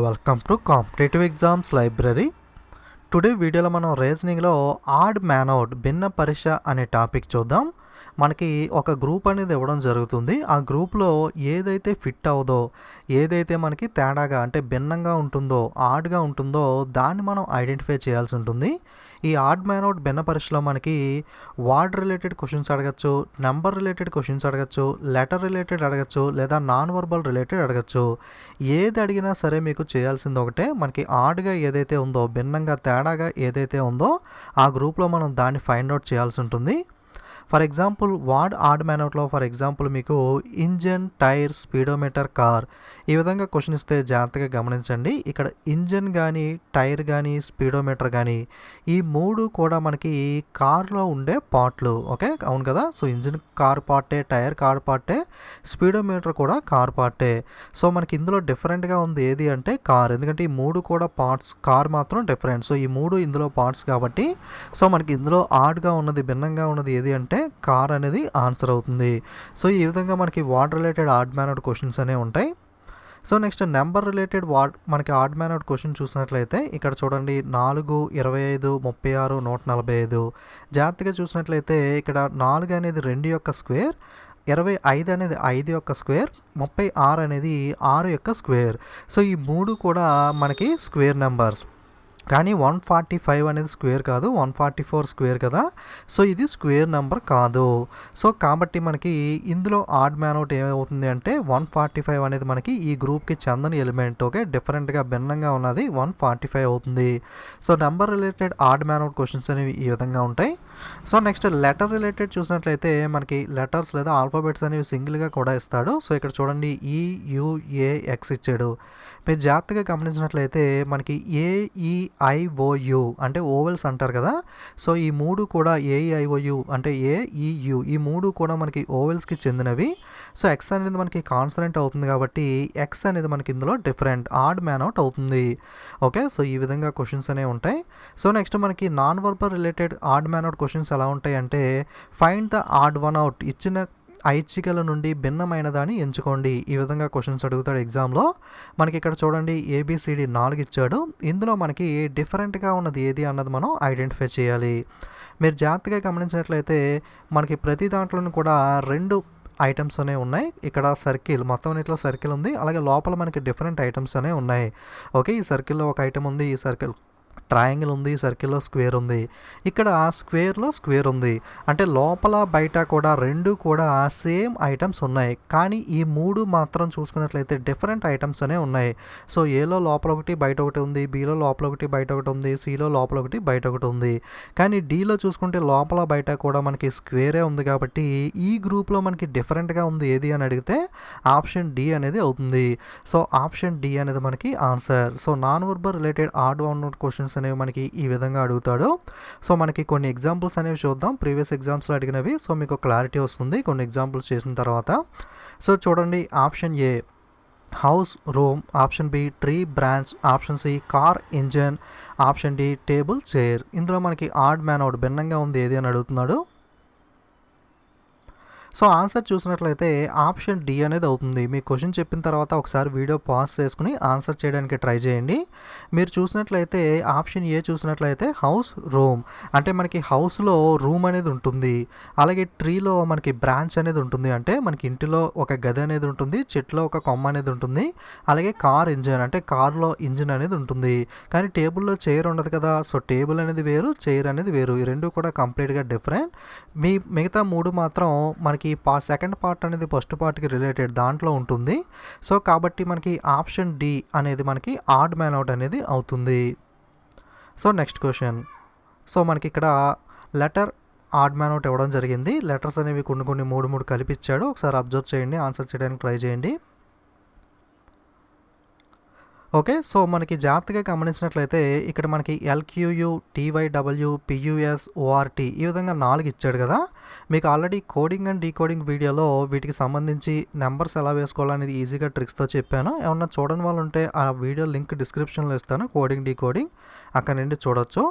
Welcome to competitive exams library. Today వీడియోలో మనం రీజనింగ్లో add man out భిన్న పరీక్ష అనే టాపిక్ చూద్దాం. మనకి ఒక గ్రూప్ అనేది ఇవ్వడం జరుగుతుంది. ఆ గ్రూప్లో ఏదైతే ఫిట్ అవ్వదో, ఏదైతే మనకి తేడాగా అంటే భిన్నంగా ఉంటుందో, ఆడ్గా ఉంటుందో దాన్ని మనం ఐడెంటిఫై చేయాల్సి ఉంటుంది. ఈ ఆడ్ మ్యాన్ అవుట్ భిన్న పరీక్షలో మనకి వర్డ్ రిలేటెడ్ క్వశ్చన్స్ అడగచ్చు, నెంబర్ రిలేటెడ్ క్వశ్చన్స్ అడగచ్చు, లెటర్ రిలేటెడ్ అడగచ్చు, లేదా నాన్ వర్బల్ రిలేటెడ్ అడగచ్చు. ఏది అడిగినా సరే మీకు చేయాల్సింది ఒకటే, మనకి ఆడ్గా ఏదైతే ఉందో, భిన్నంగా తేడాగా ఏదైతే ఉందో ఆ గ్రూప్లో మనం దాన్ని ఫైండ్ అవుట్ చేయాల్సి ఉంటుంది. For example word odd man అవుట్లో ఫర్ ఎగ్జాంపుల్ మీకు ఇంజన్, టైర్, స్పీడోమీటర్, కార్ ఈ విధంగా క్వశ్చన్ ఇస్తే జాగ్రత్తగా గమనించండి. ఇక్కడ ఇంజన్ కానీ, టైర్ కానీ, స్పీడోమీటర్ కానీ ఈ మూడు కూడా మనకి కార్లో ఉండే పార్ట్లు. ఓకే, అవును కదా. సో ఇంజన్ కార్ పార్టే, టైర్ కార్ పార్టే, స్పీడోమీటర్ కూడా కార్ పార్టే. సో మనకి ఇందులో డిఫరెంట్గా ఉంది ఏది అంటే కార్, ఎందుకంటే ఈ మూడు కూడా పార్ట్స్, కార్ మాత్రం డిఫరెంట్. సో ఈ మూడు ఇందులో పార్ట్స్ కాబట్టి సో మనకి ఇందులో ఆడ్గా ఉన్నది, భిన్నంగా ఉన్నది ఏది అంటే కార్ అనేది ఆన్సర్ అవుతుంది. సో ఈ విధంగా మనకి ward related add man out questions అనేవి ఉంటాయి. సో నెక్స్ట్ నెంబర్ రిలేటెడ్ మనకి ఆడ్ మ్యాన్ అవుట్ క్వశ్చన్ చూసినట్లయితే ఇక్కడ చూడండి 4, 25, 36, 145. జాగ్రత్తగా చూసినట్లయితే ఇక్కడ 4 అనేది 2 యొక్క స్క్వేర్, 25 అనేది 5 యొక్క స్క్వేర్, 36 అనేది 6 యొక్క స్క్వేర్. సో ఈ మూడు కూడా మనకి స్క్వేర్ నెంబర్స్. కానీ 145 అనేది స్క్వేర్ కాదు, 144 స్క్వేర్ కదా. సో ఇది స్క్వేర్ నెంబర్ కాదు. సో కాబట్టి మనకి ఇందులో ఆడ్ మ్యాన్ అవుట్ ఏమవుతుంది అంటే 145 అనేది మనకి ఈ గ్రూప్కి చెందని ఎలిమెంట్. ఓకే, డిఫరెంట్గా భిన్నంగా ఉన్నది 145 అవుతుంది. So number related add man out questions అనేవి ఈ విధంగా ఉంటాయి. సో నెక్స్ట్ లెటర్ రిలేటెడ్ చూసినట్లయితే మనకి లెటర్స్ లేదా ఆల్ఫాబెట్స్ అనేవి సింగిల్గా కూడా ఇస్తాడు. సో ఇక్కడ చూడండి EUAX ఇచ్చాడు. మీరు జాగ్రత్తగా గమనించినట్లయితే మనకి AEIOU అంటే ఓవెల్స్ అంటారు కదా. సో ఈ మూడు కూడా AEIOU అంటే AEU ఈ మూడు కూడా మనకి ఓవెల్స్కి చెందినవి. సో X అనేది మనకి కాన్సనెంట్ అవుతుంది కాబట్టి X అనేది మనకి ఇందులో డిఫరెంట్ ఆడ్ మ్యాన్ అవుట్ అవుతుంది. ఓకే, సో ఈ విధంగా క్వశ్చన్స్ అనేవి ఉంటాయి. సో నెక్స్ట్ మనకి non verbal related add man out questions ఎలా ఉంటాయి అంటే find the odd one out, ఇచ్చిన ఐచ్ఛికల నుండి భిన్నమైన దాన్ని ఎంచుకోండి. ఈ విధంగా క్వశ్చన్స్ అడుగుతాడు ఎగ్జామ్లో. మనకి ఇక్కడ చూడండి ABCD 4 ఇచ్చాడు. ఇందులో మనకి డిఫరెంట్గా ఉన్నది ఏది అన్నది మనం ఐడెంటిఫై చేయాలి. మీరు జాగ్రత్తగా గమనించినట్లయితే మనకి ప్రతి దాంట్లోనూ కూడా 2 ఐటమ్స్ అనేవి ఉన్నాయి. ఇక్కడ సర్కిల్, మొత్తం అన్నింటిలో సర్కిల్ ఉంది, అలాగే లోపల మనకి డిఫరెంట్ ఐటమ్స్ అనేవి ఉన్నాయి. ఓకే, ఈ సర్కిల్లో ఒక ఐటమ్ ఉంది, ఈ సర్కిల్ ట్రయాంగిల్ ఉంది, సర్కిల్లో స్క్వేర్ ఉంది, ఇక్కడ స్క్వేర్లో స్క్వేర్ ఉంది. అంటే లోపల బయట కూడా రెండు కూడా సేమ్ ఐటమ్స్ ఉన్నాయి. కానీ ఈ మూడు మాత్రం చూసుకున్నట్లయితే డిఫరెంట్ ఐటమ్స్ అనేవి ఉన్నాయి. సో ఏలో లోపల ఒకటి బయట ఒకటి ఉంది, బీలో లోపల ఒకటి బయట ఒకటి ఉంది, సిలో లోపల ఒకటి బయట ఒకటి ఉంది. కానీ డీలో చూసుకుంటే లోపల బయట కూడా మనకి స్క్వేరే ఉంది. కాబట్టి ఈ గ్రూప్లో మనకి డిఫరెంట్గా ఉంది ఏది అని అడిగితే ఆప్షన్ D అనేది అవుతుంది. సో ఆప్షన్ D అనేది మనకి answer. So non verbal related odd one out questions అనేవి మనకి ఈ విధంగా అడుగుతాడు. సో మనకి కొన్ని ఎగ్జాంపుల్స్ అనేవి చూద్దాం, ప్రీవియస్ ఎగ్జామ్స్లో అడిగినవి. సో మీకు క్లారిటీ వస్తుంది కొన్ని ఎగ్జాంపుల్స్ చేసిన తర్వాత. సో చూడండి, option A house, room, option B tree, branch, option C car, engine, option D table, chair. ఇందులో మనకి ఆడ్ మ్యాన్ అవుట్ భిన్నంగా ఉంది ఏది అని అడుగుతున్నాడు. సో ఆన్సర్ చూసినట్లయితే ఆప్షన్ D అనేది అవుతుంది. మీ క్వశ్చన్ చెప్పిన తర్వాత ఒకసారి వీడియో పాజ్ చేసుకుని ఆన్సర్ చేయడానికి ట్రై చేయండి. మీరు చూసినట్లయితే ఆప్షన్ A చూసినట్లయితే హౌస్, రూమ్ అంటే మనకి హౌస్లో రూమ్ అనేది ఉంటుంది, అలాగే ట్రీలో మనకి బ్రాంచ్ అనేది ఉంటుంది, అంటే మనకి ఇంటిలో ఒక గది అనేది ఉంటుంది, చెట్లో ఒక కొమ్మ అనేది ఉంటుంది, అలాగే కార్, ఇంజన్ అంటే కార్లో ఇంజిన్ అనేది ఉంటుంది. కానీ టేబుల్లో చైర్ ఉండదు కదా. సో టేబుల్ అనేది వేరు, చైర్ అనేది వేరు, ఈ రెండు కూడా కంప్లీట్గా డిఫరెంట్. మిగతా మూడు మాత్రం మనకి సెకండ్ పార్ట్ అనేది ఫస్ట్ పార్ట్కి రిలేటెడ్ దాంట్లో ఉంటుంది. సో కాబట్టి మనకి ఆప్షన్ D అనేది మనకి ఆడ్ మ్యాన్ అవుట్ అనేది అవుతుంది. So next question. సో మనకి ఇక్కడ లెటర్ ఆడ్ మ్యాన్ అవుట్ ఇవ్వడం జరిగింది. లెటర్స్ అనేవి కొన్ని 3 కలిపిచ్చాడు. ఒకసారి అబ్జర్వ్ చేయండి, ఆన్సర్ చేయడానికి ట్రై చేయండి. ఓకే, సో మనకి జాగ్రత్తగా గమనించినట్లయితే ఇక్కడ మనకి LQU, TYW, PUS, ORT ఈ విధంగా 4 ఇచ్చాడు కదా. మీకు ఆల్రెడీ కోడింగ్ అండ్ డీకోడింగ్ వీడియోలో వీటికి సంబంధించి నెంబర్స్ ఎలా వేసుకోవాలనేది ఈజీగా ట్రిక్స్తో చెప్పాను. ఏమన్నా చూడని వాళ్ళు ఉంటే ఆ వీడియో లింక్ డిస్క్రిప్షన్లో ఇస్తాను, కోడింగ్ డీకోడింగ్, అక్కడ నుండి చూడొచ్చు.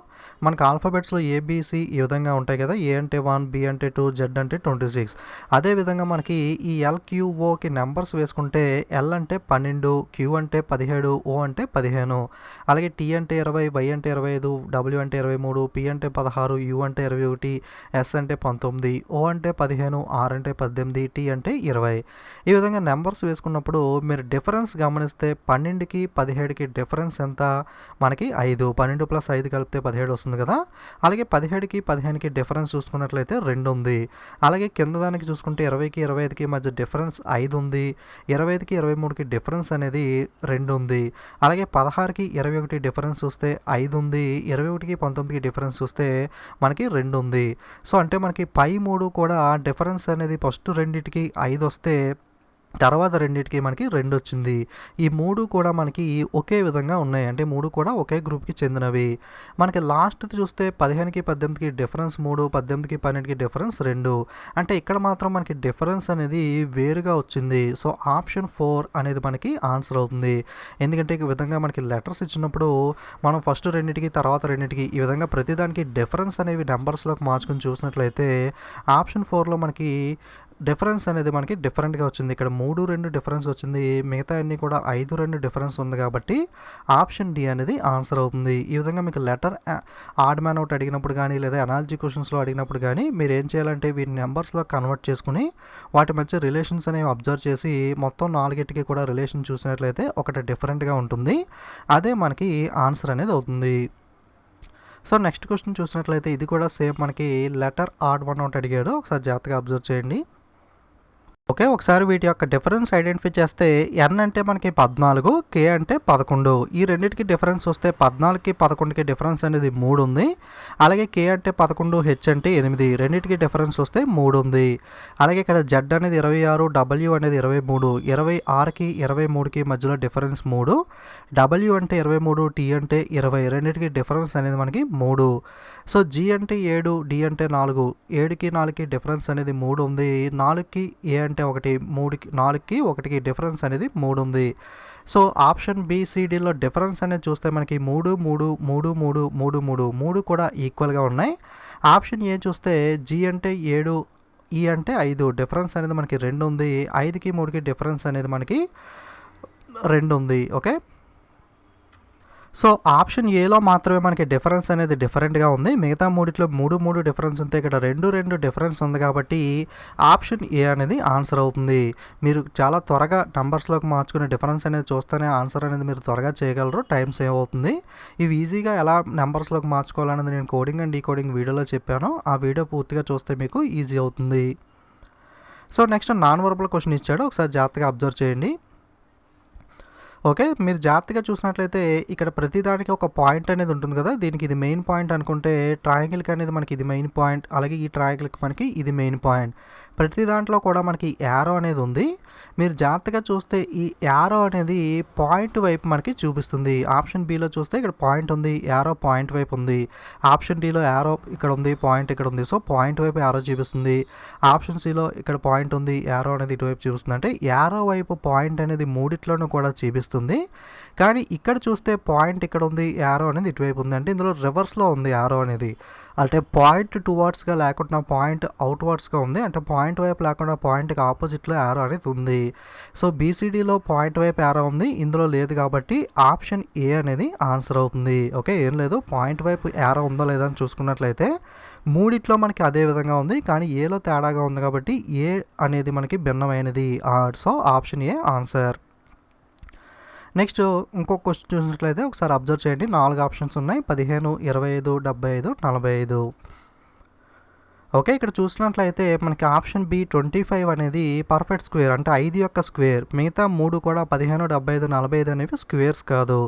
మనకి ఆల్ఫాబెట్స్లో ABC ఈ విధంగా ఉంటాయి కదా. A అంటే 1, B అంటే 2, Z అంటే 26. అదేవిధంగా మనకి ఈ LQOకి నెంబర్స్ వేసుకుంటే L అంటే 12, Q అంటే 17, O ఓ అంటే 15, అలాగే టీ అంటే 20, వై అంటే 25, డబ్ల్యూ అంటే 23, పి అంటే 16, యూ అంటే 21, ఎస్ అంటే 19, ఓ అంటే 15, ఆర్ అంటే 18, టీ అంటే 20. ఈ విధంగా నెంబర్స్ వేసుకున్నప్పుడు మీరు డిఫరెన్స్ గమనిస్తే 12కి 17కి డిఫరెన్స్ ఎంత? మనకి 5. 12 ప్లస్ 5 కలిపితే 17 వస్తుంది కదా. అలాగే 17కి 15కి డిఫరెన్స్ చూసుకున్నట్లయితే 2 ఉంది. అలాగే కింద దానికి చూసుకుంటే 20కి 25కి మధ్య డిఫరెన్స్ 5 ఉంది. 25కి 23కి డిఫరెన్స్ అనేది 2 ఉంది. అలాగే 16కి 21 డిఫరెన్స్ చూస్తే 5 ఉంది. 21కి 19కి డిఫరెన్స్ చూస్తే మనకి 2 ఉంది. సో అంటే మనకి పై 3 కూడా డిఫరెన్స్ అనేది ఫస్ట్ రెండిటికి 5 వస్తే తర్వాత రెండిటికి మనకి 2 వచ్చింది. ఈ 3 కూడా మనకి ఒకే విధంగా ఉన్నాయి. అంటే 3 కూడా ఒకే గ్రూప్కి చెందినవి. మనకి లాస్ట్ చూస్తే 15కి 18కి డిఫరెన్స్ 3, 18కి 12కి డిఫరెన్స్ 2. అంటే ఇక్కడ మాత్రం మనకి డిఫరెన్స్ అనేది వేరుగా వచ్చింది. సో ఆప్షన్ 4 అనేది మనకి ఆన్సర్ అవుతుంది. ఎందుకంటే ఈ విధంగా మనకి లెటర్స్ ఇచ్చినప్పుడు మనం ఫస్ట్ రెండింటికి తర్వాత రెండింటికి ఈ విధంగా ప్రతిదానికి డిఫరెన్స్ అనేవి నెంబర్స్లోకి మార్చుకొని చూసినట్లయితే ఆప్షన్ 4లో మనకి డిఫరెన్స్ అనేది మనకి డిఫరెంట్గా వచ్చింది. ఇక్కడ 3, 2 డిఫరెన్స్ వచ్చింది. మిగతా అన్నీ కూడా 5, 2 డిఫరెన్స్ ఉంది కాబట్టి ఆప్షన్ డి అనేది ఆన్సర్ అవుతుంది. ఈ విధంగా మీకు లెటర్ ఆడ్ మ్యాన్ అవుట్ అడిగినప్పుడు కానీ లేదా అనాలజీ క్వశ్చన్స్లో అడిగినప్పుడు కానీ మీరు ఏం చేయాలంటే వీటి నెంబర్స్లో కన్వర్ట్ చేసుకుని వాటి మధ్య రిలేషన్స్ అనేవి అబ్జర్వ్ చేసి మొత్తం 4కి కూడా రిలేషన్ చూసినట్లయితే ఒకటి డిఫరెంట్గా ఉంటుంది. అదే మనకి ఆన్సర్ అనేది అవుతుంది. సో నెక్స్ట్ క్వశ్చన్ చూసినట్లయితే ఇది కూడా సేమ్ మనకి లెటర్ ఆడ్ వన్ అవుట్ అడిగాడు. ఒకసారి జాగ్రత్తగా అబ్జర్వ్ చేయండి. ఓకే, ఒకసారి వీటి యొక్క డిఫరెన్స్ ఐడెంటిఫై చేస్తే ఎన్ అంటే మనకి 14, కే అంటే 11. ఈ రెండింటికి డిఫరెన్స్ వస్తే 14కి 11కి డిఫరెన్స్ అనేది 3 ఉంది. అలాగే కే అంటే 11, హెచ్ అంటే 8. రెండింటికి డిఫరెన్స్ వస్తే 3 ఉంది. అలాగే ఇక్కడ జెడ్ అనేది 26, డబ్ల్యూ అనేది 23. 26కి 23కి మధ్యలో డిఫరెన్స్ 3. డబ్ల్యూ అంటే 23, టీ అంటే 20. రెండింటికి డిఫరెన్స్ అనేది మనకి 3. సో జీ అంటే 7, డి అంటే 4. 7కి 4కి డిఫరెన్స్ అనేది 3 ఉంది. 4కి ఏ అంటే 1, 3కి 4కి 1కి డిఫరెన్స్ అనేది 3 ఉంది. సో ఆప్షన్ బిసిడిలో డిఫరెన్స్ అనేది చూస్తే మనకి 3, 3, 3, 3, 3, 3, 3 కూడా ఈక్వల్గా ఉన్నాయి. ఆప్షన్ ఏ చూస్తే జీ అంటే 7, ఈ అంటే 5. డిఫరెన్స్ అనేది మనకి 2 ఉంది. 5కి 3కి డిఫరెన్స్ అనేది మనకి 2 ఉంది. ఓకే, సో ఆప్షన్ ఏలో మాత్రమే మనకి డిఫరెన్స్ అనేది డిఫరెంట్గా ఉంది. మిగతా మూడిట్లో 3 డిఫరెన్స్ ఉంటే ఇక్కడ 2 డిఫరెన్స్ ఉంది కాబట్టి ఆప్షన్ ఏ అనేది ఆన్సర్ అవుతుంది. మీరు చాలా త్వరగా నంబర్స్లోకి మార్చుకునే డిఫరెన్స్ అనేది చూస్తేనే ఆన్సర్ అనేది మీరు త్వరగా చేయగలరు. టైం సేవ్ అవుతుంది. ఇవి ఈజీగా ఎలా నెంబర్స్లోకి మార్చుకోవాలనేది నేను కోడింగ్ అండ్ డీకోడింగ్ వీడియోలో చెప్పాను. ఆ వీడియో పూర్తిగా చూస్తే మీకు ఈజీ అవుతుంది. So next non verbal question ఇచ్చాడు. ఒకసారి జాగ్రత్తగా అబ్జర్వ్ చేయండి. ఓకే, మీరు జాగ్రత్తగా చూసినట్లయితే ఇక్కడ ప్రతిదానికి ఒక పాయింట్ అనేది ఉంటుంది కదా. దీనికి ఇది మెయిన్ పాయింట్ అనుకుంటే ట్రయాంగిల్కి అనేది మనకి ఇది మెయిన్ పాయింట్. అలాగే ఈ ట్రయాంగిల్కి మనకి ఇది మెయిన్ పాయింట్. ప్రతి దాంట్లో కూడా మనకి యారో అనేది ఉంది. మీరు జాగ్రత్తగా చూస్తే ఈ యారో అనేది పాయింట్ వైపు మనకి చూపిస్తుంది. ఆప్షన్ బిలో చూస్తే ఇక్కడ పాయింట్ ఉంది, యారో పాయింట్ వైపు ఉంది. ఆప్షన్ డిలో యారో ఇక్కడ ఉంది, పాయింట్ ఇక్కడ ఉంది. సో పాయింట్ వైపు యారో చూపిస్తుంది. ఆప్షన్ సిలో ఇక్కడ పాయింట్ ఉంది, యారో అనేది ఇటువైపు చూపిస్తుంది. అంటే యారో వైపు పాయింట్ అనేది మూడిట్లోనూ కూడా చూపిస్తుంది. కానీ ఇక్కడ చూస్తే పాయింట్ ఇక్కడ ఉంది, యారో అనేది ఇటువైపు ఉంది. అంటే ఇందులో రివర్స్లో ఉంది యారో అనేది. అంటే పాయింట్ టువర్డ్స్గా లేకుండా పాయింట్ అవుట్వర్డ్స్గా ఉంది. అంటే పాయింట్ వైపు లేకుండా పాయింట్కి ఆపోజిట్లో యారో అనేది ఉంది. సో బీసీడీలో పాయింట్ వైపు యారో ఉంది, ఇందులో లేదు కాబట్టి ఆప్షన్ ఏ అనేది ఆన్సర్ అవుతుంది. ఓకే, ఏం లేదు, పాయింట్ వైపు యారో ఉందో లేదో అని చూసుకున్నట్లయితే మూడిట్లో మనకి అదే విధంగా ఉంది. కానీ ఏలో తేడాగా ఉంది కాబట్టి ఏ అనేది మనకి భిన్నమైనది. సో ఆప్షన్ ఏ ఆన్సర్. నెక్స్ట్ ఇంకొక క్వశ్చన్ చూసినట్లయితే ఒకసారి అబ్జర్వ్ చేయండి. 4 ఆప్షన్స్ ఉన్నాయి, 15, 25, 75, 45. ఓకే, ఇక్కడ చూసినట్లయితే మనకి ఆప్షన్ బి 25 అనేది పర్ఫెక్ట్ స్క్వేర్, అంటే 5 యొక్క స్క్వేర్. మిగతా 3 కూడా 15, 75, 45 అనేవి స్క్వేర్స్ కాదు.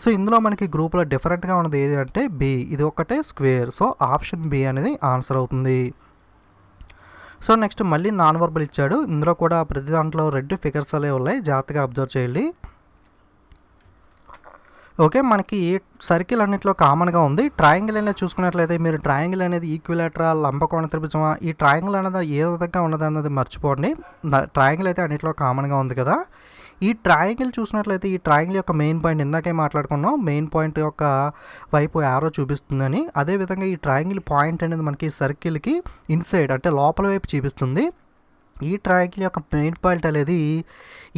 సో ఇందులో మనకి గ్రూప్లో డిఫరెంట్గా ఉన్నది ఏది అంటే బి, ఇది ఒకటే స్క్వేర్. సో ఆప్షన్ బి అనేది ఆన్సర్ అవుతుంది. సో నెక్స్ట్ మళ్ళీ నాన్ వర్బల్ ఇచ్చాడు. ఇందులో కూడా ప్రతి దాంట్లో రెడ్ ఫిగర్స్ అనే ఉన్నాయి, జాగ్రత్తగా అబ్జర్వ్ చేయండి. ఓకే, మనకి సర్కిల్ అన్నింటిలో కామన్గా ఉంది. ట్రయాంగిల్ అనేది చూసుకున్నట్లయితే మీరు ట్రయాంగిల్ అనేది ఈక్విలేటరల్, లంబకోణ త్రిభుజమా, ఈ ట్రయాంగిల్ అనేది ఏ విధంగా ఉన్నది అన్నది మర్చిపోండి. ట్రయాంగిల్ అయితే అన్నింటిలో కామన్గా ఉంది కదా. ఈ ట్రయాంగిల్ చూసినట్లయితే ఈ ట్రయాంగిల్ యొక్క మెయిన్ పాయింట్ ఇందాకే మాట్లాడుకున్నాం, మెయిన్ పాయింట్ యొక్క వైపు యారో చూపిస్తుందని. అదేవిధంగా ఈ ట్రయాంగిల్ పాయింట్ అనేది మనకి సర్కిల్కి ఇన్సైడ్ అంటే లోపల వైపు చూపిస్తుంది. ఈ ట్రయాంగిల్ యొక్క మెయిన్ పాయింట్ అనేది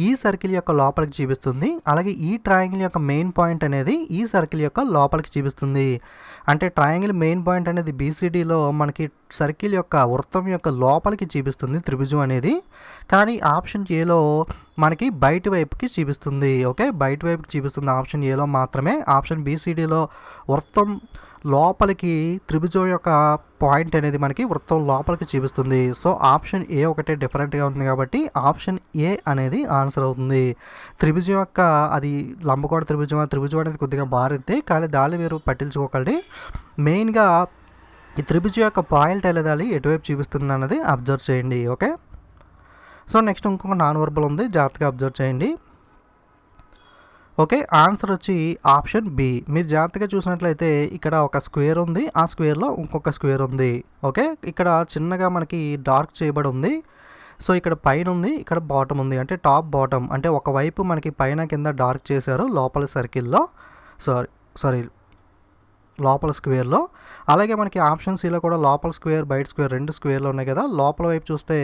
ఈ సర్కిల్ యొక్క లోపలికి చూపిస్తుంది. అలాగే ఈ ట్రయాంగిల్ యొక్క మెయిన్ పాయింట్ అనేది ఈ సర్కిల్ యొక్క లోపలికి చూపిస్తుంది. అంటే ట్రయాంగిల్ మెయిన్ పాయింట్ అనేది బీసీడీలో మనకి సర్కిల్ యొక్క వృత్తం యొక్క లోపలికి చూపిస్తుంది త్రిభుజం అనేది. కానీ ఆప్షన్ ఏలో మనకి బయట వైపుకి చూపిస్తుంది. ఓకే, బయట వైపుకి చూపిస్తుంది ఆప్షన్ ఏలో మాత్రమే. ఆప్షన్ బీసీడీలో వృత్తం లోపలికి త్రిభుజం యొక్క పాయింట్ అనేది మనకి వృత్తం లోపలికి చూపిస్తుంది. సో ఆప్షన్ ఏ ఒకటే డిఫరెంట్గా ఉంది కాబట్టి ఆప్షన్ ఏ అనేది ఆన్సర్ అవుతుంది. త్రిభుజం యొక్క అది లంబకోణ త్రిభుజం అనేది కొద్దిగా మారింది, కానీ దాన్ని మీరు పట్టించుకోకండి. మెయిన్గా ఈ త్రిభుజం యొక్క పాయింట్ అనేది ఎటువైపు చూపిస్తుంది అన్నది అబ్జర్వ్ చేయండి. ఓకే, సో నెక్స్ట్ ఇంకొక నాన్ వర్బల్ ఉంది, జాగ్రత్తగా అబ్జర్వ్ చేయండి. ఓకే, ఆన్సర్ వచ్చి ఆప్షన్ బి. మీరు జాగ్రత్తగా చూసినట్లయితే ఇక్కడ ఒక స్క్వేర్ ఉంది, ఆ స్క్వేర్లో ఇంకొక స్క్వేర్ ఉంది. ఓకే, ఇక్కడ చిన్నగా మనకి డార్క్ చేయబడి ఉంది. సో ఇక్కడ పైన ఉంది, ఇక్కడ బాటమ్ ఉంది, అంటే టాప్ బాటమ్, అంటే ఒకవైపు మనకి పైన కింద డార్క్ చేశారు లోపల సర్కిల్లో, సారీ లోపల స్క్వేర్లో. అలాగే మనకి ఆప్షన్ సిలో కూడా లోపల స్క్వేర్ బయట స్క్వేర్ రెండు స్క్వేర్లు ఉన్నాయి కదా. లోపల వైపు చూస్తే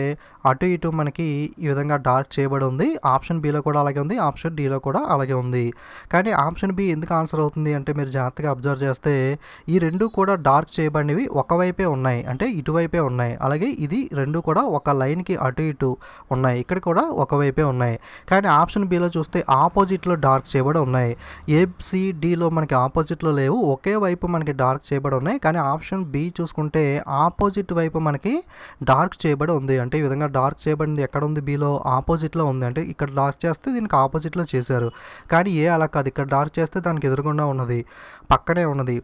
అటు ఇటు మనకి ఈ విధంగా డార్క్ చేయబడి ఉంది. ఆప్షన్ బిలో కూడా అలాగే ఉంది, ఆప్షన్ డిలో కూడా అలాగే ఉంది. కానీ ఆప్షన్ బి ఎందుకు ఆన్సర్ అవుతుంది అంటే మీరు జాగ్రత్తగా అబ్జర్వ్ చేస్తే ఈ రెండు కూడా డార్క్ చేయబడినవి ఒకవైపే ఉన్నాయి, అంటే ఇటువైపే ఉన్నాయి. అలాగే ఇది రెండు కూడా ఒక లైన్కి అటు ఇటు ఉన్నాయి, ఇక్కడ కూడా ఒకవైపే ఉన్నాయి. కానీ ఆప్షన్ బిలో చూస్తే ఆపోజిట్లో డార్క్ చేయబడి ఉన్నాయి. ఏబిసిడిలో మనకి ఆపోజిట్లో లేవు, ఒకే వైపు మనకి డార్క్ చేయబడి ఉన్నాయి. కానీ ఆప్షన్ బి చూసుకుంటే ఆపోజిట్ వైపు మనకి డార్క్ చేయబడి ఉంది. అంటే ఈ విధంగా డార్క్ చేయబడింది ఎక్కడ ఉంది, బిలో ఆపోజిట్లో ఉంది. అంటే ఇక్కడ డార్క్ చేస్తే దీనికి ఆపోజిట్లో చేశారు. కానీ ఏ అలా కాదు, ఇక్కడ డార్క్ చేస్తే దానికి ఎదురుగుండా ఉన్నది, పక్కనే ఉన్నది.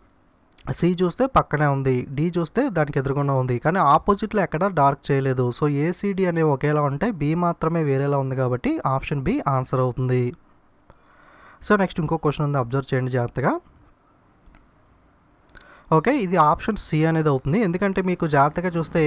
సి చూస్తే పక్కనే ఉంది, డి చూస్తే దానికి ఎదురుగుండా ఉంది, కానీ ఆపోజిట్లో ఎక్కడ డార్క్ చేయలేదు. సో ఏసీడి అనేవి ఒకేలా ఉంటే బి మాత్రమే వేరేలా ఉంది కాబట్టి ఆప్షన్ బి ఆన్సర్ అవుతుంది. సో నెక్స్ట్ ఇంకో క్వశ్చన్ ఉంది, అబ్జర్వ్ చేయండి జాగ్రత్తగా. ఓకే, ఇది ఆప్షన్ సి అనేది అవుతుంది. ఎందుకంటే మీకు జాగ్రత్తగా చూస్తే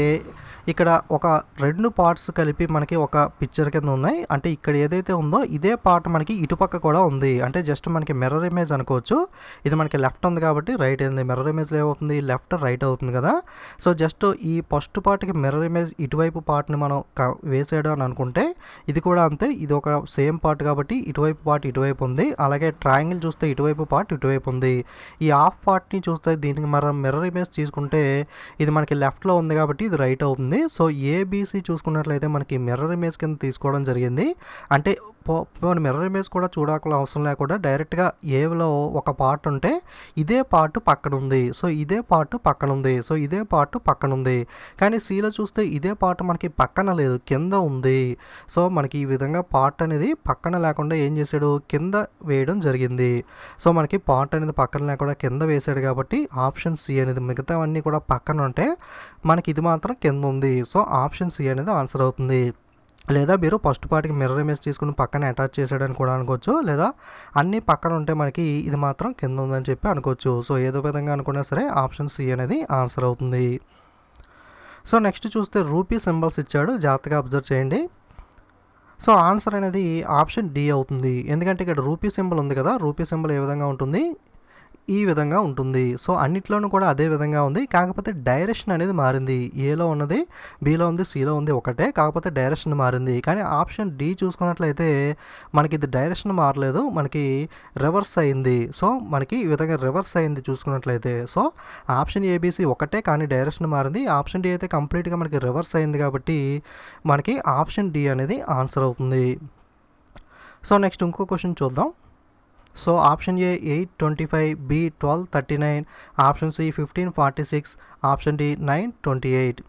ఇక్కడ ఒక రెండు పార్ట్స్ కలిపి మనకి ఒక పిక్చర్ కింద ఉన్నాయి. అంటే ఇక్కడ ఏదైతే ఉందో ఇదే పార్ట్ మనకి ఇటుపక్క కూడా ఉంది. అంటే జస్ట్ మనకి మిర్రర్ ఇమేజ్ అనుకోవచ్చు. ఇది మనకి లెఫ్ట్ ఉంది కాబట్టి రైట్ అయింది. మిర్రర్ ఇమేజ్లో ఏమవుతుంది, లెఫ్ట్ రైట్ అవుతుంది కదా. సో జస్ట్ ఈ ఫస్ట్ పార్ట్కి మిర్రర్ ఇమేజ్ ఇటువైపు పార్ట్ని మనం వేసేయడం అని అనుకుంటే ఇది కూడా అంతే. ఇది ఒక సేమ్ పార్ట్ కాబట్టి ఇటువైపు పార్ట్ ఇటువైపు ఉంది. అలాగే ట్రయాంగిల్ చూస్తే ఇటువైపు పార్ట్ ఇటువైపు ఉంది. ఈ హాఫ్ పార్ట్ని చూస్తే దీనికి మనం మిర్రర్ ఇమేజ్ తీసుకుంటే ఇది మనకి లెఫ్ట్లో ఉంది కాబట్టి ఇది రైట్ అవుతుంది. సో ఏబిసి చూసుకున్నట్లయితే మనకి మిర్రర్ ఇమేజ్ కింద తీసుకోవడం జరిగింది. అంటే మిర్రర్ ఇమేజ్ కూడా చూడాల్సిన అవసరం లేకుండా డైరెక్ట్గా ఏలో ఒక పార్ట్ ఉంటే ఇదే పార్ట్ పక్కన ఉంది, సో ఇదే పార్ట్ పక్కన ఉంది, సో ఇదే పార్ట్ పక్కన ఉంది. కానీ సిలో చూస్తే ఇదే పార్ట్ మనకి పక్కన లేదు, కింద ఉంది. సో మనకి ఈ విధంగా పార్ట్ అనేది పక్కన లేకుండా ఏం చేశాడు, కింద వేయడం జరిగింది. సో మనకి పార్ట్ అనేది పక్కన లేకుండా కింద వేసాడు కాబట్టి ఆప్షన్ సి అనేది, మిగతావన్నీ కూడా పక్కన ఉంటే మనకి ఇది మాత్రం కింద ఉంది. సో ఆప్షన్ సి అనేది ఆన్సర్ అవుతుంది. లేదా మీరు ఫస్ట్ పార్ట్కి మిర్రర్ ఇమేజ్ తీసుకుని పక్కన అటాచ్ చేసాడని కూడా అనుకోవచ్చు, లేదా అన్నీ పక్కన ఉంటే మనకి ఇది మాత్రం కింద ఉందని చెప్పి అనుకోవచ్చు. సో ఏదో విధంగా అనుకున్నా సరే ఆప్షన్ సి అనేది ఆన్సర్ అవుతుంది. సో నెక్స్ట్ చూస్తే రూపీ సింబల్స్ ఇచ్చాడు, జాగ్రత్తగా అబ్జర్వ్ చేయండి. సో ఆన్సర్ అనేది ఆప్షన్ డి అవుతుంది. ఎందుకంటే ఇక్కడ రూపీ సింబల్ ఉంది కదా, రూపీ సింబల్ ఏ విధంగా ఉంటుంది, ఈ విధంగా ఉంటుంది. సో అన్నిట్లోనూ కూడా అదే విధంగా ఉంది, కాకపోతే డైరెక్షన్ అనేది మారింది. ఏలో ఉన్నది బిలో ఉంది, సిలో ఉంది ఒకటే, కాకపోతే డైరెక్షన్ మారింది. కానీ ఆప్షన్ డి చూసుకున్నట్లయితే మనకి ఇది డైరెక్షన్ మారలేదు, మనకి రివర్స్ అయింది. సో మనకి ఈ విధంగా రివర్స్ అయింది చూసుకున్నట్లయితే. సో ఆప్షన్ ఏబిసి ఒకటే కానీ డైరెక్షన్ మారింది. ఆప్షన్ డి అయితే కంప్లీట్గా మనకి రివర్స్ అయింది కాబట్టి మనకి ఆప్షన్ డి అనేది ఆన్సర్ అవుతుంది. సో నెక్స్ట్ ఇంకో క్వశ్చన్ చూద్దాం. So option A 825, B 1239, option C 1546, option D 928.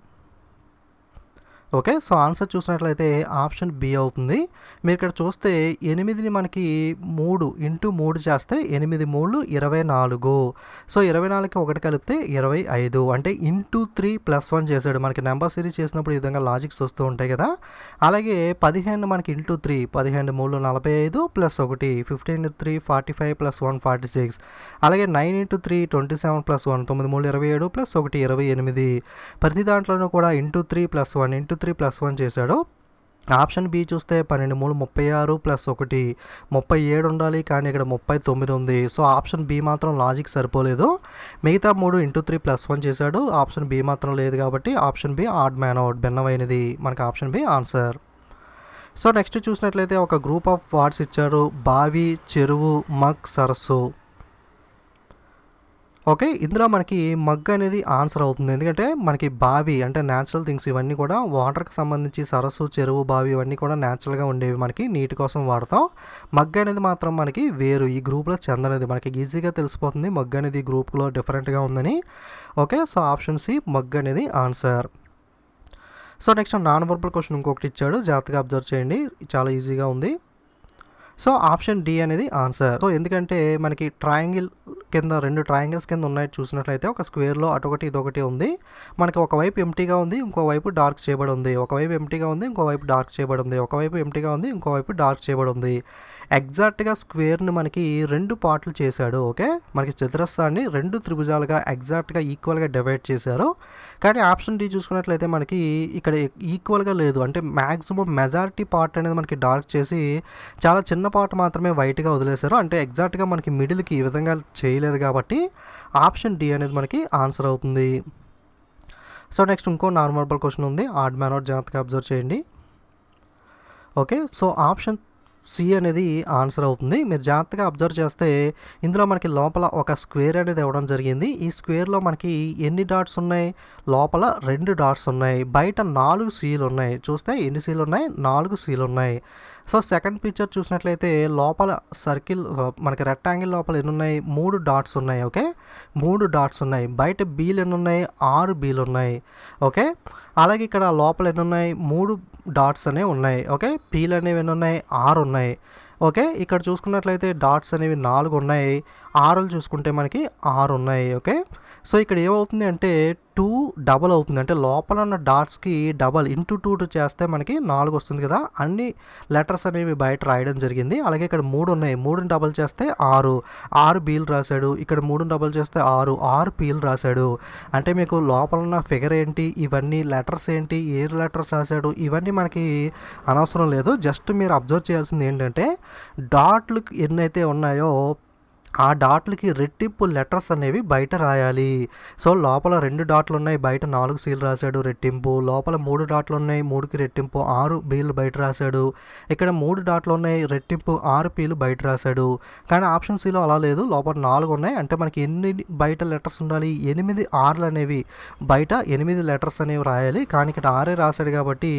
Okay, so answer చూసినట్లయితే ఆప్షన్ బి అవుతుంది. మీరు ఇక్కడ చూస్తే 8ని మనకి 3 ఇంటూ 3 చేస్తే 8 3 24. సో 24కి 1 కలిపితే 25, అంటే ఇంటూ 3 + 1 చేశాడు. మనకి నెంబర్ సిరీస్ చేసినప్పుడు ఈ విధంగా లాజిక్స్ వస్తూ ఉంటాయి కదా. అలాగే 15 మనకి ఇంటూ 3, 15 3 45 + 1, 15 3 45 + 1 46. అలాగే 9 ఇంటూ 3 27 + 1, 9 3 27 + 1 28. ప్రతి దాంట్లోనూ కూడా ఇంటూ 3 + 1 ఇంటూ 3 + 1 చేశాడు. ఆప్షన్ బి చూస్తే 12 3 36 ప్లస్ 1 37 ఉండాలి, కానీ ఇక్కడ 39 ఉంది. సో ఆప్షన్ బి మాత్రం లాజిక్ సరిపోలేదు. మిగతా 3 ఇంటూ 3 ప్లస్ 1 చేశాడు. ఆప్షన్ బి మాత్రం లేదు కాబట్టి option B odd man out భిన్నమైనది. మనకి option B answer. So next చూసినట్లయితే ఒక గ్రూప్ ఆఫ్ వర్డ్స్ ఇచ్చారు. బావి, చెరువు, మగ్, సరస్సు. ఓకే, ఇందులో మనకి మగ్ అనేది ఆన్సర్ అవుతుంది. ఎందుకంటే మనకి బావి అంటే న్యాచురల్ థింగ్స్ ఇవన్నీ కూడా వాటర్కి సంబంధించి సరస్సు, చెరువు, బావి ఇవన్నీ కూడా న్యాచురల్గా ఉండేవి, మనకి నీటి కోసం వాడతాం. మగ్ అనేది మాత్రం మనకి వేరు, ఈ గ్రూప్లో చెందనేది. మనకి ఈజీగా తెలిసిపోతుంది మగ్ అనేది గ్రూప్లో డిఫరెంట్గా ఉందని. Okay, so option C mug అనేది answer. So next non verbal question ఇంకొకటి ఇచ్చాడు, జాగ్రత్తగా అబ్జర్వ్ చేయండి, చాలా ఈజీగా ఉంది. సో ఆప్షన్ డి అనేది ఆన్సర్. సో ఎందుకంటే మనకి ట్రయాంగిల్ కింద 2 ట్రయాంగిల్స్ కింద ఉన్నాయి చూసినట్లయితే ఒక స్క్వేర్లో అటొకటి ఇదొకటి ఉంది. మనకి ఒకవైపు ఎంటీగా ఉంది, ఇంకోవైపు డార్క్ చేయబడి ఉంది. ఒకవైపు ఎంటీగా ఉంది, ఇంకోవైపు డార్క్ చేయబడి ఉంది. ఒకవైపు ఎంటీగా ఉంది, ఇంకోవైపు డార్క్ చేయబడి ఉంది. ఎగ్జాక్ట్గా స్క్వేర్ని మనకి 2 పార్ట్లు చేశాడు. ఓకే, మనకి చతురస్రాన్ని 2 త్రిభుజాలుగా ఎగ్జాక్ట్గా ఈక్వల్గా డివైడ్ చేశారు. కానీ ఆప్షన్ డి చూసుకున్నట్లయితే మనకి ఇక్కడ ఈక్వల్గా లేదు. అంటే మ్యాక్సిమం మెజారిటీ పార్ట్ అనేది మనకి డార్క్ చేసి చాలా చిన్న పార్ట్ మాత్రమే వైట్గా వదిలేశారు. అంటే ఎగ్జాక్ట్గా మనకి మిడిల్కి ఈ విధంగా చేయలేదు కాబట్టి ఆప్షన్ డి అనేది మనకి ఆన్సర్ అవుతుంది. సో నెక్స్ట్ ఇంకో నార్మల్ క్వశ్చన్ ఉంది, ఆడ్ మ్యాన్ అవుట్, జాగ్రత్తగా అబ్జర్వ్ చేయండి. ఓకే, సో ఆప్షన్ సి అనేది ఆన్సర్ అవుతుంది. మీరు జాగ్రత్తగా అబ్జర్వ్ చేస్తే ఇందులో మనకి లోపల ఒక స్క్వేర్ అనేది ఇవ్వడం జరిగింది. ఈ స్క్వేర్లో మనకి ఎన్ని డాట్స్ ఉన్నాయి? లోపల 2 డాట్స్ ఉన్నాయి, బయట 4 సీలు ఉన్నాయి. చూస్తే ఎన్ని సీలు ఉన్నాయి? 4 సీలు ఉన్నాయి. సో సెకండ్ పిక్చర్ చూసినట్లయితే లోపల సర్కిల్ మనకి రెక్టాంగిల్ లోపల ఎన్ని ఉన్నాయి? 3 డాట్స్ ఉన్నాయి. ఓకే, 3 డాట్స్ ఉన్నాయి. బయట బీలు ఎన్ని ఉన్నాయి? 6 బీలు ఉన్నాయి. ఓకే, అలాగే ఇక్కడ లోపల ఎన్ని ఉన్నాయి? 3 డాట్స్ అనేవి ఉన్నాయి. ఓకే, పీలు అనేవి ఎన్ని ఉన్నాయి? 6 ఉన్నాయి. ఓకే, ఇక్కడ చూసుకున్నట్లయితే డాట్స్ అనేవి 4 ఉన్నాయి, ఆరులు చూసుకుంటే మనకి 6 ఉన్నాయి. ఓకే, సో ఇక్కడ ఏమవుతుంది అంటే 2 డబల్ అవుతుంది. అంటే లోపల ఉన్న డాట్స్కి డబల్ ఇంటూ 2 చేస్తే మనకి 4 వస్తుంది కదా. అన్ని లెటర్స్ అనేవి బయట రాయడం జరిగింది. అలాగే ఇక్కడ 3 ఉన్నాయి, 3ని డబల్ చేస్తే 6 బీలు రాశాడు. ఇక్కడ 3ని డబల్ చేస్తే 6 పీలు రాశాడు. అంటే మీకు లోపల ఉన్న ఫిగర్ ఏంటి, ఇవన్నీ లెటర్స్ ఏంటి, ఏ లెటర్స్ రాశాడు, ఇవన్నీ మనకి అనవసరం లేదు. జస్ట్ మీరు అబ్జర్వ్ చేయాల్సింది ఏంటంటే డాట్లు ఎన్నైతే ఉన్నాయో ఆ డాట్లకి రెట్టింపు లెటర్స్ అనేవి బయట రాయాలి. సో లోపల 2 డాట్లు ఉన్నాయి, బయట 4 సీలు రాశాడు రెట్టింపు. లోపల 3 డాట్లు ఉన్నాయి, 3కి రెట్టింపు 6 బీలు బయట రాశాడు. ఇక్కడ 3 డాట్లు ఉన్నాయి, రెట్టింపు 6 పీలు బయట రాశాడు. కానీ ఆప్షన్ సిలో అలా లేదు, లోపల 4 ఉన్నాయి. అంటే మనకి ఎన్ని బయట లెటర్స్ ఉండాలి? 8 6లు అనేవి బయట 8 లెటర్స్ అనేవి రాయాలి. కానీ ఇక్కడ 6 రాశాడు కాబట్టి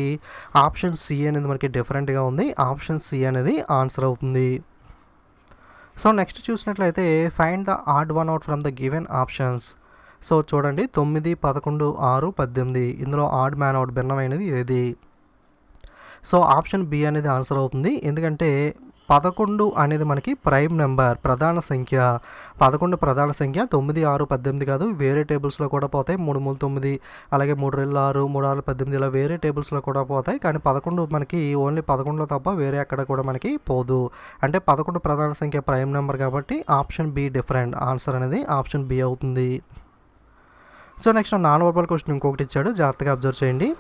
ఆప్షన్ సి అనేది మనకి డిఫరెంట్గా ఉంది. ఆప్షన్ సి అనేది ఆన్సర్ అవుతుంది. సో నెక్స్ట్ చూసినట్లయితే find the odd one out from the given options. So చూడండి 9, 11, 6, 18 ఇందులో ఆడ్ మ్యాన్ అవుట్ భిన్నమైనది ఏది? సో ఆప్షన్ బి అనేది ఆన్సర్ అవుతుంది. ఎందుకంటే 11 అనేది మనకి ప్రైమ్ నెంబర్, ప్రధాన సంఖ్య. 11 ప్రధాన సంఖ్య. 9, 6, 18 కాదు, వేరే టేబుల్స్లో కూడా పోతాయి. 3 3 9, అలాగే 3 2 6, 3 6 18 ఇలా వేరే టేబుల్స్లో కూడా పోతాయి. కానీ 11 మనకి ఓన్లీ 11లో తప్ప వేరే ఎక్కడ కూడా మనకి పోదు. అంటే 11 ప్రధాన సంఖ్య, ప్రైమ్ నెంబర్ కాబట్టి ఆప్షన్ బి డిఫరెంట్. ఆన్సర్ అనేది ఆప్షన్ బి అవుతుంది. So next non verbal question ఇంకొకటి ఇచ్చాడు, జాగ్రత్తగా అబ్జర్వ్ చేయండి.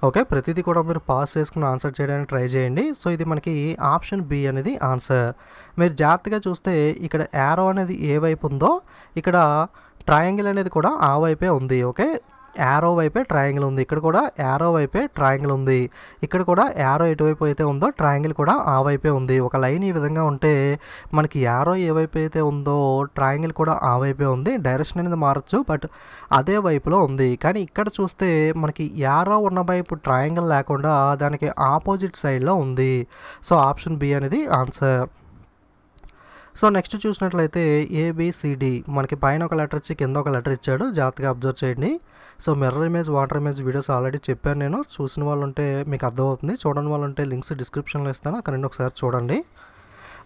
ఓకే, ప్రతిదీ కూడా మీరు పాస్ చేసుకుని ఆన్సర్ చేయడానికి ట్రై చేయండి. సో ఇది మనకి ఆప్షన్ బి అనేది ఆన్సర్. మీరు జాగ్రత్తగా చూస్తే ఇక్కడ యారో అనేది ఏ వైపు ఉందో ఇక్కడ ట్రయాంగిల్ అనేది కూడా ఆ వైపే ఉంది. ఓకే, యారో వైపే ట్రయాంగిల్ ఉంది. ఇక్కడ కూడా యారో వైపే ట్రయాంగిల్ ఉంది. ఇక్కడ కూడా యారో ఎటువైపు అయితే ఉందో ట్రయాంగిల్ కూడా ఆ వైపే ఉంది. ఒక లైన్ ఈ విధంగా ఉంటే మనకి యారో ఏ వైపు అయితే ఉందో ట్రయాంగిల్ కూడా ఆ వైపే ఉంది. డైరెక్షన్ అనేది మారచ్చు, బట్ అదే వైపులో ఉంది. కానీ ఇక్కడ చూస్తే మనకి యారో ఉన్న వైపు ట్రయాంగిల్ లేకుండా దానికి ఆపోజిట్ సైడ్లో ఉంది. సో ఆప్షన్ బి అనేది ఆన్సర్. సో నెక్స్ట్ చూసినట్లయితే ఏబిసిడి మనకి పైన ఒక లెటర్ ఇచ్చి కింద ఒక లెటర్ ఇచ్చాడు, జాగ్రత్తగా అబ్జర్వ్ చేయండి. So mirror image, water image videos already చెప్పాను నేను. చూసిన వాళ్ళు ఉంటే మీకు అర్థమవుతుంది, చూడని వాళ్ళు ఉంటే లింక్స్ డిస్క్రిప్షన్లో ఇస్తాను, అక్కడ నుండి ఒకసారి చూడండి.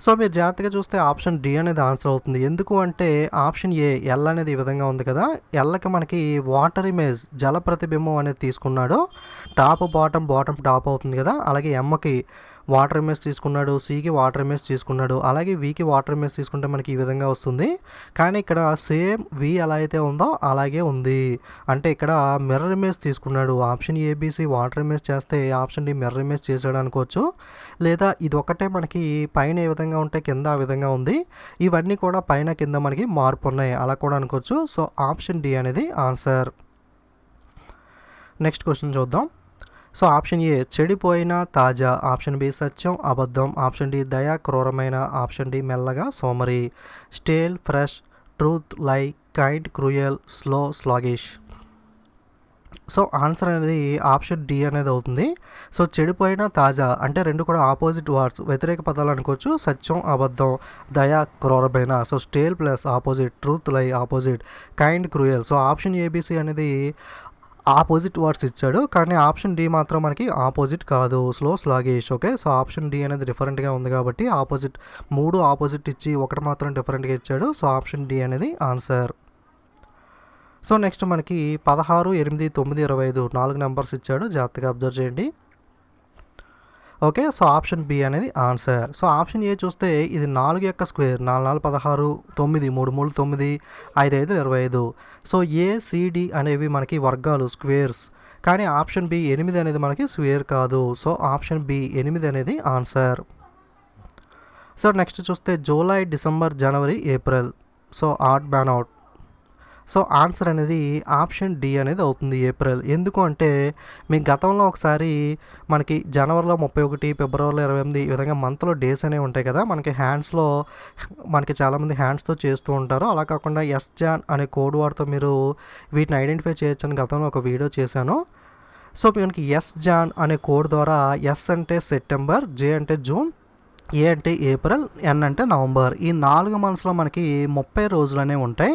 సో మీరు జాగ్రత్తగా చూస్తే ఆప్షన్ డి అనేది ఆన్సర్ అవుతుంది. ఎందుకు అంటే ఆప్షన్ ఏ ఎల్ అనేది ఈ విధంగా ఉంది కదా, ఎల్కి మనకి వాటర్ ఇమేజ్ జల ప్రతిబింబం అనేది తీసుకున్నాడు. టాప్ బాటమ్, బాటమ్ టాప్ అవుతుంది కదా. అలాగే ఎమ్మకి వాటర్ ఎంఎస్ తీసుకున్నాడు, సికి వాటర్ ఎంఎస్ తీసుకున్నాడు, అలాగే వికి వాటర్ ఎంఎస్ తీసుకుంటే మనకి ఈ విధంగా వస్తుంది. కానీ ఇక్కడ సేమ్ వి ఎలా అయితే ఉందో అలాగే ఉంది. అంటే ఇక్కడ మిర్రర్ ఇమేజ్ తీసుకున్నాడు. ఆప్షన్ ఏబిసి వాటర్ ఇమేజ్ చేస్తే ఆప్షన్ డి మిర్రర్ ఇమేజ్ చేసాడు అనుకోవచ్చు. లేదా ఇది ఒకటే మనకి పైన ఏ విధంగా ఉంటే కింద ఆ విధంగా ఉంది. ఇవన్నీ కూడా పైన కింద మనకి మార్పు ఉన్నాయి అలా కూడా అనుకోవచ్చు. సో ఆప్షన్ డి అనేది ఆన్సర్. నెక్స్ట్ క్వశ్చన్ చూద్దాం. సో ఆప్షన్ ఏ చెడిపోయిన తాజా, ఆప్షన్ బి సత్యం అబద్ధం, ఆప్షన్ డి దయ క్రూరమైన, ఆప్షన్ డి మెల్లగా సోమరి. Stale fresh, truth lie, kind cruel, slow sluggish. So answer అనేది ఆప్షన్ డి అనేది అవుతుంది. సో చెడిపోయిన తాజా అంటే రెండు కూడా ఆపోజిట్ వర్డ్స్, వ్యతిరేక పదాలు అనుకోవచ్చు. సత్యం అబద్ధం, దయ క్రూరమైన. So stale plus opposite, truth lie opposite, kind cruel. So option A B C అనేది ఆపోజిట్ వర్డ్స్ ఇచ్చాడు, కానీ ఆప్షన్ డి మాత్రం మనకి ఆపోజిట్ కాదు, slow sluggish. Okay, so option D అనేది డిఫరెంట్గా ఉంది కాబట్టి ఆపోజిట్, మూడు ఆపోజిట్ ఇచ్చి ఒకటి మాత్రం డిఫరెంట్గా ఇచ్చాడు. సో ఆప్షన్ డి అనేది ఆన్సర్. సో నెక్స్ట్ మనకి 16, 8, 9, 25 4 నెంబర్స్ ఇచ్చాడు, జాగ్రత్తగా అబ్జర్వ్ చేయండి. ఓకే, సో ఆప్షన్ బి అనేది ఆన్సర్. సో ఆప్షన్ ఏ చూస్తే ఇది 4 యొక్క స్క్వేర్, 4 4 16, 9 3 3 9, 5 5 25. సో ఏసిడి అనేవి మనకి వర్గాలు, స్క్వేర్స్. కానీ ఆప్షన్ బి 8 అనేది మనకి స్క్వేర్ కాదు. సో ఆప్షన్ బి 8 అనేది ఆన్సర్. సో నెక్స్ట్ చూస్తే జూలై, డిసెంబర్, జనవరి, April. So odd man out. So answer అనేది ఆప్షన్ డి అనేది అవుతుంది, ఏప్రిల్. ఎందుకు అంటే మీకు గతంలో ఒకసారి మనకి జనవరిలో 31, ఫిబ్రవరిలో 28 ఈ విధంగా మంత్లో డేస్ అనేవి ఉంటాయి కదా, మనకి హ్యాండ్స్లో మనకి చాలామంది హ్యాండ్స్తో చేస్తూ ఉంటారు. అలా కాకుండా ఎస్ జాన్ అనే కోడ్ వాడుతూ మీరు వీటిని ఐడెంటిఫై చేయొచ్చని గతంలో ఒక వీడియో చేశాను. సో మనకి ఎస్ జాన్ అనే కోడ్ ద్వారా ఎస్ అంటే సెప్టెంబర్, జే అంటే జూన్, ఏ అంటే ఏప్రిల్, ఎన్ అంటే నవంబర్. ఈ 4 మంత్స్లో మనకి 30 రోజులు అనేవి ఉంటాయి.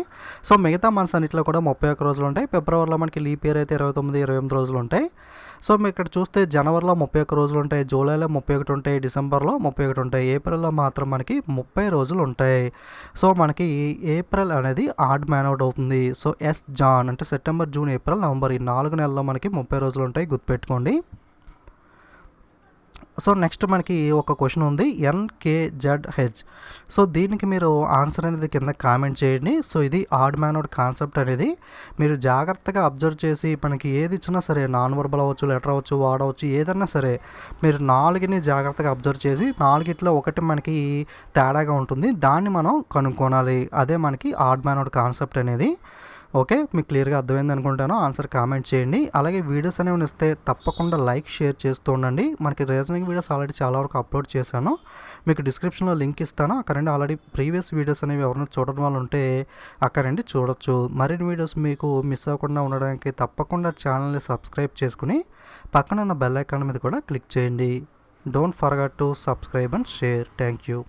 సో మిగతా మంత్స్ అన్నింటిలో కూడా 31 రోజులు ఉంటాయి. ఫిబ్రవరిలో మనకి లీప్ ఇయర్ అయితే 29, 28 రోజులు ఉంటాయి. సో మీరు ఇక్కడ చూస్తే జనవరిలో 31 రోజులు ఉంటాయి, జూలైలో 31 ఉంటాయి, డిసెంబర్లో 31 ఉంటాయి, ఏప్రిల్లో మాత్రం మనకి 30 రోజులు ఉంటాయి. సో మనకి ఏప్రిల్ అనేది ఆడ్ మ్యాన్ అవుట్ అవుతుంది. సో ఎస్ జాన్ అంటే సెప్టెంబర్, జూన్, ఏప్రిల్, నవంబర్ ఈ 4 నెలల్లో మనకి 30 రోజులు ఉంటాయి, గుర్తుపెట్టుకోండి. సో నెక్స్ట్ మనకి ఒక క్వశ్చన్ ఉంది, ఎన్కేజెడ్హెచ్. సో దీనికి మీరు ఆన్సర్ అనేది కింద కామెంట్ చేయండి. సో ఇది ఆడ్ మ్యాన్ అవుట్ కాన్సెప్ట్ అనేది మీరు జాగ్రత్తగా అబ్జర్వ్ చేసి మనకి ఏది ఇచ్చినా సరే, నాన్ వర్బల్ అవ్వచ్చు, లెటర్ అవ్వచ్చు, వాడవచ్చు, ఏదన్నా సరే మీరు 4ని జాగ్రత్తగా అబ్జర్వ్ చేసి 4గిట్లో ఒకటి మనకి తేడాగా ఉంటుంది, దాన్ని మనం కనుక్కోనాలి. అదే మనకి ఆడ్ మ్యాన్ అవుట్ కాన్సెప్ట్ అనేది. ఓకే, మీకు క్లియర్గా అర్థమైంది అనుకుంటాను. ఆన్సర్ కామెంట్ చేయండి. అలాగే వీడియోస్ అనేవి ఇస్తే తప్పకుండా లైక్, షేర్ చేస్తూ ఉండండి. మనకి రీజనింగ్ వీడియోస్ ఆల్రెడీ చాలా వరకు అప్లోడ్ చేశాను, మీకు డిస్క్రిప్షన్లో లింక్ ఇస్తాను. అక్కడ నుండి ఆల్రెడీ ప్రీవియస్ వీడియోస్ అనేవి ఎవరైనా చూడడం వాళ్ళు ఉంటే అక్కడ నుండి చూడొచ్చు. మరిన్ని వీడియోస్ మీకు మిస్ అవ్వకుండా ఉండడానికి తప్పకుండా ఛానల్ని సబ్స్క్రైబ్ చేసుకుని పక్కన ఉన్న బెల్ ఐకాన్ మీద కూడా క్లిక్ చేయండి. Don't forget to subscribe and share. Thank you.